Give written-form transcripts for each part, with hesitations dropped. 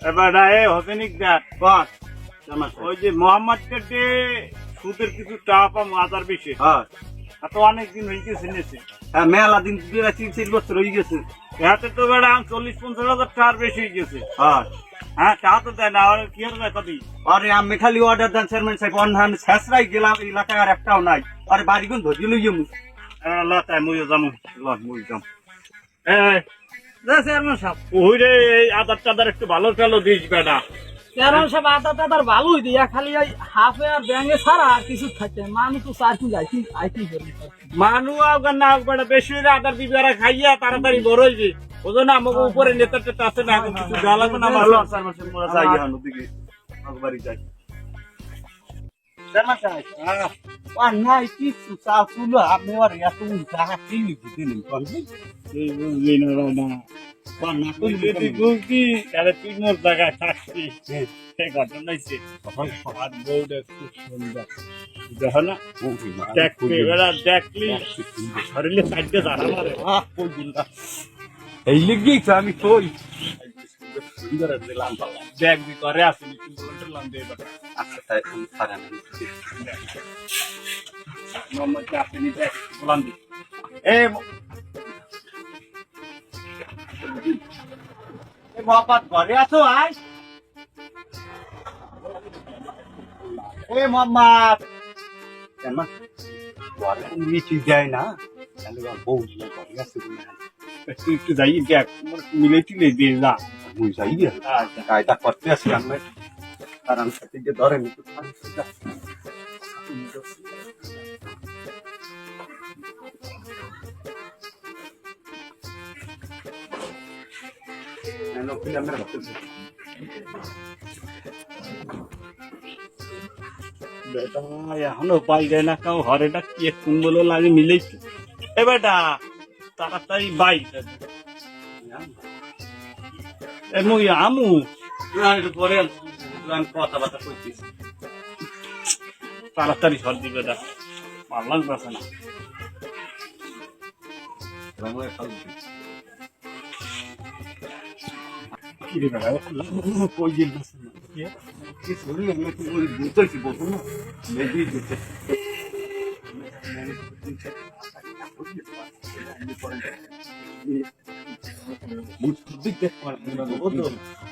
এবার হোসেনিক দেখ বস ওই যে মোহাম্মদ কেটে সুদের কিছু টাকা পাবো হাজার বেশি হ্যাঁ এত অনেকদিন হয়ে গেছে নিয়েছে। হ্যাঁ মেলা দিন 3-4 বছর হয়ে গেছে। এতে তো বেড়া 40-50 হাজার টাকার বেশি হয়ে গেছে। হ্যাঁ হ্যাঁ টাকা তো দেয় না, আর কি আর দেয় কদি। আরে আমি খালি অর্ডার দেন চেয়ারম্যান সাহেব, অন্য শেষরাই গেলাম এলাকায় আর একটাও নাই। আরে বাড়িগুন ধরি লইয়ে মু তাই মুই যাবো মুই যাম। চেয়ারম্যান সাহেব ওই রে এই আদার টাদার একটু ভালো চালো দিস বেড়া। চেয়ারম্যান সাহেব আদা টাদার ভালোই দিয়া, খালি ওই হাফে আর ব্যাঙে ছাড়া আর কিছু থাকে। মানুষ তো চারটি যাইতি আইতি করি মানু আগার না বেড়া বেশি হইলে আদার দিবি আর খাইয়া তাড়াতাড়ি বড় হইবে। ওই না আমাকে উপরে নেতা টেতা আছে না, এখন কিছু দেওয়া লাগবে না। ভালো ভালো চেয়ারম্যান সাহেব মোরা যাই এখন ওদিকে বাড়ি যাই। চেয়ারম্যান সাহেব আর নাই কিছু চাল তুলো আপনি আর এত টাকা কিনে দিতেন কোনদিন তুই যদি বলতি তাহলে তুই মোর জায়গায় থাকতি। সেই ঘটনা হয়েছে আর বউটা খুব সুন্দর দেখো না, দেখবি এবার দেখলি শরীরে চারটে দাঁড়া মারে। এই লিগেই তো আমি কই সুন্দর দিলাম দেখবি করে আসিনি তুই বললাম দে এবার আচ্ছা তাই আমি পারেন মোহাম্মদকে আসিনি দেখ বললাম দি মোহাম্মদ ঘরে আছো আয়। মোহাম্মদ কেন ঘরে মিষ্টি যায় না, তাহলে বউ ঘরে আছে তুই একটু যাই দেখ মিলে টিলে দিয়ে যা। মুই যাই কায়দা করতে আসি আমি কারণ সাথে ধরেন বেটা এখনো পাই যায় না কাউ হরেটা কি কোন বলে লাগে মিলেই তো। এ বেটা তাড়াতাড়ি বাই মুই আমু পরে আমি কথাবার্তা করতেছি। তাড়াতাড়ি সর দি বেটা ভাল লাগতেছে না। কি রে বেটা কই গেলতেছে না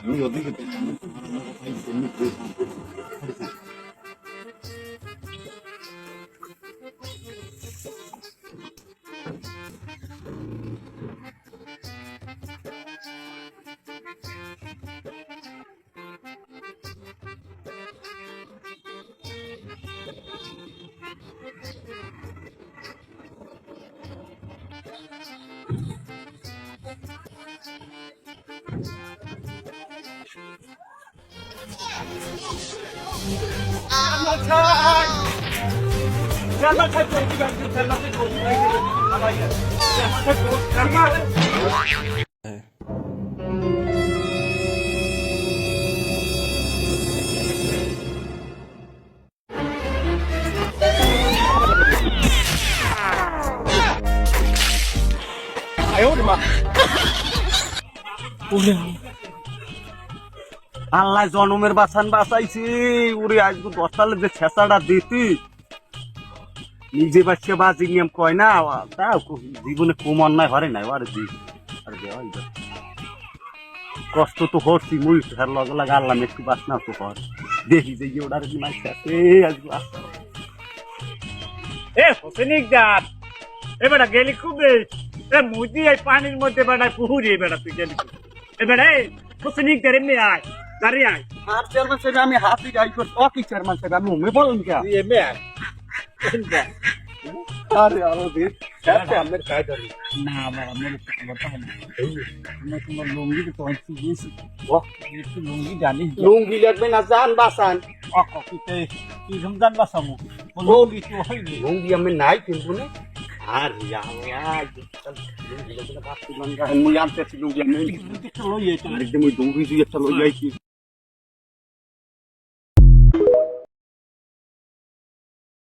আমি ওদিকে আল্লাহ জনমের বাসান বাঁচাইছে। ওরে আজকে 10 সালের যে ছেঁচাটা দিতি নিজে বাচ্চা বাজি নিয়ম কয় না তা জীবনে কম অন্যায় হরে নাই আর কষ্ট তো হচ্ছি মুই ফের লগে লাগে আল্লাহ একটু বাসনা তো কর দেখি যে ওটার কি মাইছে আছে আজকে হোসেনিক দাঁত এ বেটা গেলি খুব রে মুদি এই পানির মধ্যে বেড়ায় পুহুরি বেড়া তুই গেলি এ বেড়া হোসেনিক দাঁড় এমনি আয় দাঁড়িয়ে আয়। আর চেয়ারম্যান সাহেব আমি হাতি গাই কর কি চেয়ারম্যান সাহেব আমি উমে বলেন কে এমনি আয় আরে আমাদের আপনার কাজ ধরি না আমার কথা না আমরা তোমার লুঙ্গি তো আনছি দিয়েছি একটু লুঙ্গি জানি লুঙ্গি লাগবে না জান বাসান কি রমজান বাসামু লুঙ্গি তো হয়নি লুঙ্গি আমি নাই কিন্তু না আর লুঙ্গি লাগবে না বাস মুই আনতে লুঙ্গি আমি লইয়ে আরেকদিন ওই লুঙ্গি একটা লই আইছি